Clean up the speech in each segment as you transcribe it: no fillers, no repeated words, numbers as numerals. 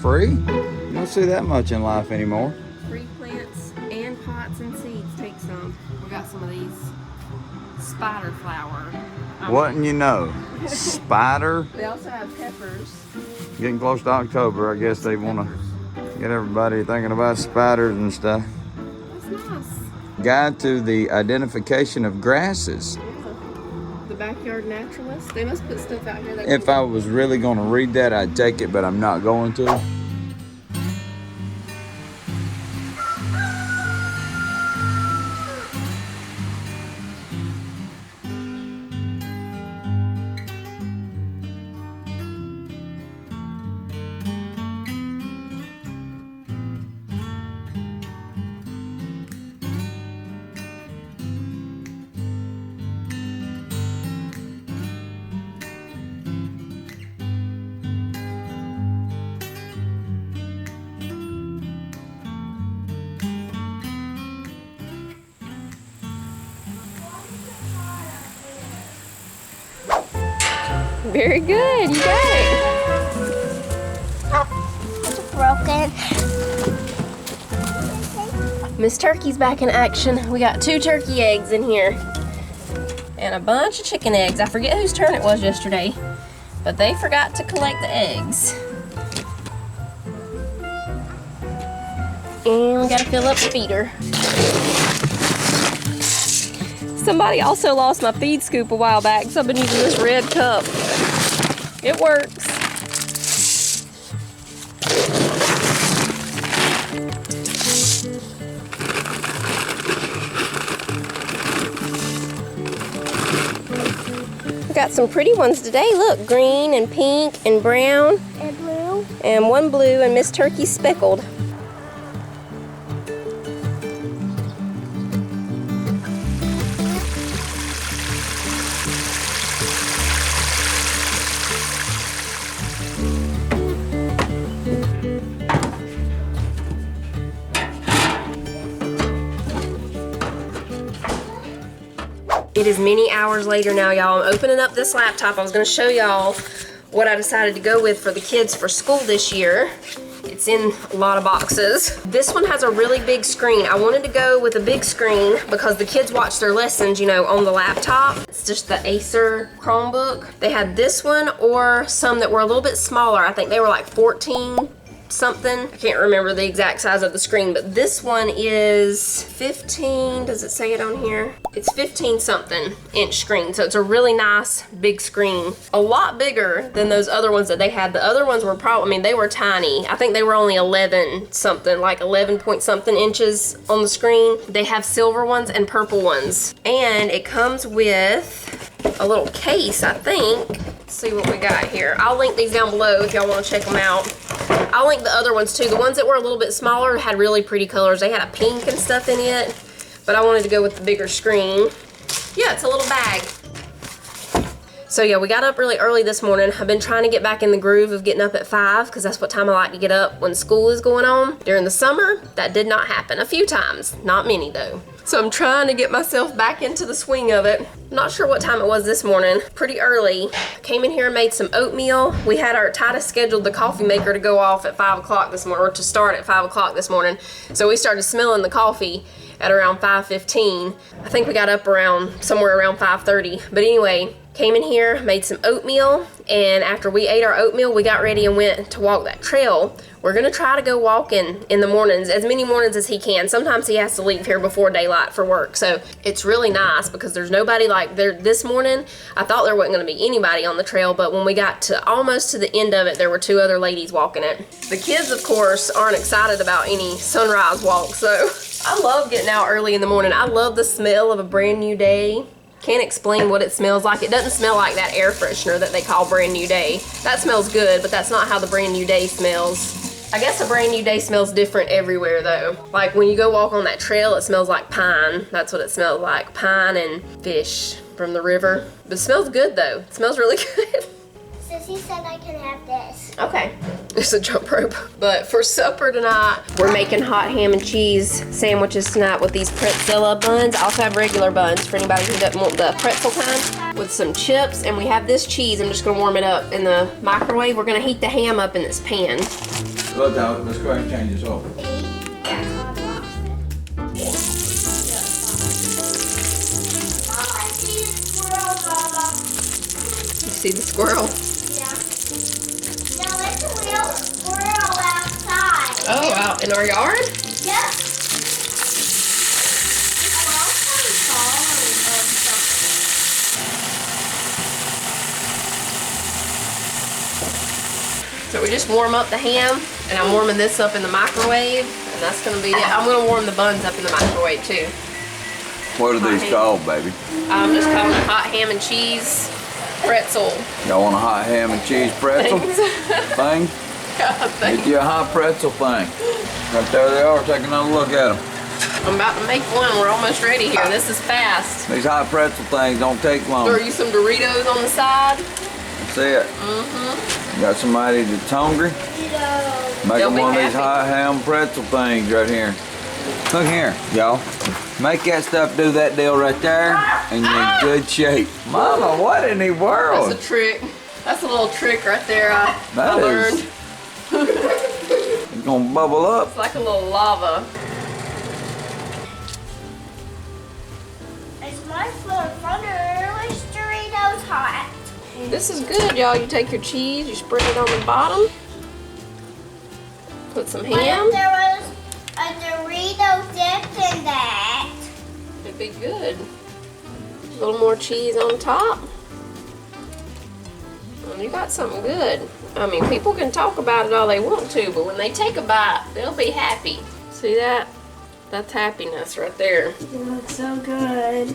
Free? You don't see that much in life anymore. Free plants and pots and seeds. Take some. We got some of these spider flower. Wouldn't you know? Spider. They also have peppers. Getting close to October, I guess they want to get everybody thinking about spiders and stuff. That's nice. Guide to the identification of grasses. The backyard naturalist. They must put stuff out here. That If I was really going to read that, I'd take it, but I'm not going to. Very good. You got it. It's broken. Miss Turkey's back in action. We got 2 turkey eggs in here and a bunch of chicken eggs. I forget whose turn it was yesterday, but they forgot to collect the eggs. And we gotta fill up the feeder. Somebody also lost my feed scoop a while back, so I've been using this red cup. It works. We got some pretty ones today. Look, green and pink and brown. And blue. And one blue and Miss Turkey speckled. It is many hours later now, y'all. I'm opening up this laptop. I was gonna show y'all what I decided to go with for the kids for school this year. It's in a lot of boxes. This one has a really big screen. I wanted to go with a big screen because the kids watch their lessons, you know, on the laptop. It's just the Acer Chromebook. They had this one or some that were a little bit smaller. I think they were like 14 something. I can't remember the exact size of the screen, but this one is 15, does it say it on here? It's 15 something inch screen, so it's a really nice big screen. A lot bigger than those other ones that they had. The other ones were probably, I mean, they were tiny. I think they were only 11 something, like 11 point something inches on the screen. They have silver ones and purple ones. And it comes with a little case, I think. Let's see what we got here. I'll link these down below if y'all want to check them out. I'll link the other ones too. The ones that were a little bit smaller had really pretty colors. They had a pink and stuff in it, but I wanted to go with the bigger screen. Yeah, it's a little bag. So yeah, we got up really early this morning. I've been trying to get back in the groove of getting up at 5 because that's what time I like to get up when school is going on. During the summer, that did not happen. A few times, not many though. So I'm trying to get myself back into the swing of it. Not sure what time it was this morning. Pretty early. Came in here and made some oatmeal. We had our Titus scheduled the coffee maker to go off at 5 o'clock this morning, or to start at 5 o'clock this morning. So we started smelling the coffee at around 5:15. I think we got up around somewhere around 5:30. But anyway, came in here, made some oatmeal, and after we ate our oatmeal, we got ready and went to walk that trail. We're gonna try to go walking in the mornings, as many mornings as he can. Sometimes he has to leave here before daylight for work, so it's really nice because there's nobody like there. This morning, I thought there wasn't gonna be anybody on the trail, but when we got to almost to the end of it, there were 2 other ladies walking it. The kids, of course, aren't excited about any sunrise walk, so I love getting out early in the morning. I love the smell of a brand new day. Can't explain what it smells like. It doesn't smell like that air freshener that they call Brand New Day. That smells good, but that's not how the Brand New Day smells. I guess a brand new day smells different everywhere though. Like when you go walk on that trail, it smells like pine. That's what it smells like, pine and fish from the river. But it smells good though. It smells really good. Sissy said I can have this. Okay. It's a jump rope. But for supper tonight, we're making hot ham and cheese sandwiches tonight with these Pretzel buns. I also have regular buns for anybody who doesn't want the pretzel kind, with some chips. And we have this cheese. I'm just gonna warm it up in the microwave. We're gonna heat the ham up in this pan. Look, now, let's go ahead and change this over. You see the squirrel? Oh, out in our yard? Yep. So we just warm up the ham, and I'm warming this up in the microwave, and that's gonna be it. I'm gonna warm the buns up in the microwave too. What are these called, baby? I'm just calling it hot ham and cheese pretzel. Y'all want a hot ham and cheese pretzel thing? Get you a hot pretzel thing. Right there they are. Take another look at them. I'm about to make one. We're almost ready here. This is fast. These hot pretzel things don't take long. Throw you some Doritos on the side. That's it. You got somebody that's hungry? Make They'll them be one of these happy. hot ham pretzel things right here. Look here, y'all. Make that stuff do that deal right there, and you're in good shape. Mama, what in the world? That's a trick. That's a little trick right there I learned. It's gonna bubble up. It's like a little lava. It's my phone thunder. Which Doritos hot? This is good, y'all. You take your cheese, you spread it on the bottom. Put some What ham. if there was a Dorito dip in that? It'd be good. A little more cheese on top. And you got something good. I mean, people can talk about it all they want to, but when they take a bite, they'll be happy. See that? That's happiness right there. It looks so good.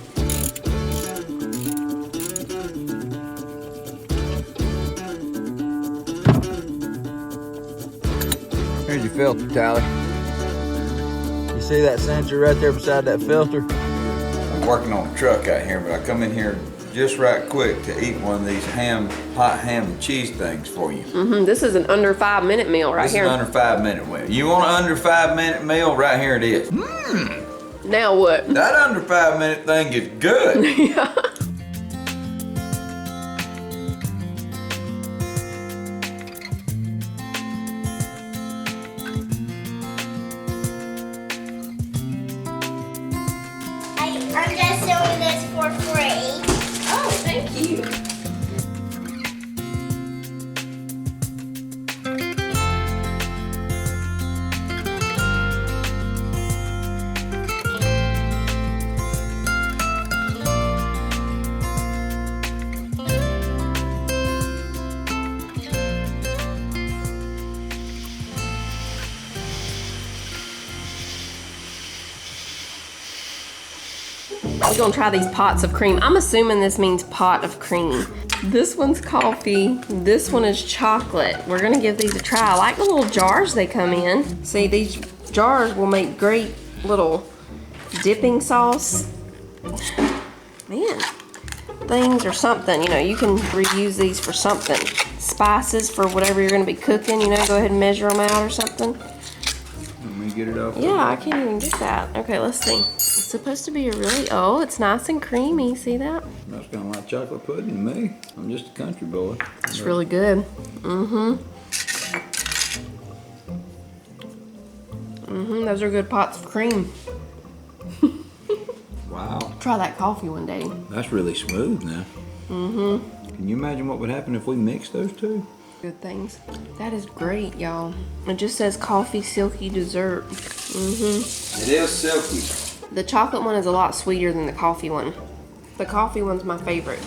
Here's your filter, Tally. You see that sensor right there beside that filter? I'm working on a truck out here, but I come in here just right quick to eat one of these hot ham and cheese things for you. This is an under 5-minute meal right This here. is an under 5-minute meal. You want an under 5-minute meal? Right here it is. Now what? That under 5-minute thing is good. Yeah. I'm just doing this for free. Oh, thank you. We're gonna try these pots of cream. I'm assuming this means pot of cream. This one's coffee, this one is chocolate. We're gonna give these a try. I like the little jars they come in. See, these jars will make great little dipping sauce. Man, things or something, you know, you can reuse these for something. Spices for whatever you're gonna be cooking, you know, go ahead and measure them out or something. Let me get it off. Yeah, I can't even get that. Okay, let's see. It's supposed to be a really, oh, it's nice and creamy. See that? That's kind of like chocolate pudding to me. I'm just a country boy. It's really good. Those are good pots of cream. Wow, Try that coffee one day. that's really smooth now. Can you imagine what would happen if we mixed those two? Good things. That is great, y'all. It just says coffee silky dessert. It is silky. The chocolate one is a lot sweeter than the coffee one. The coffee one's my favorite.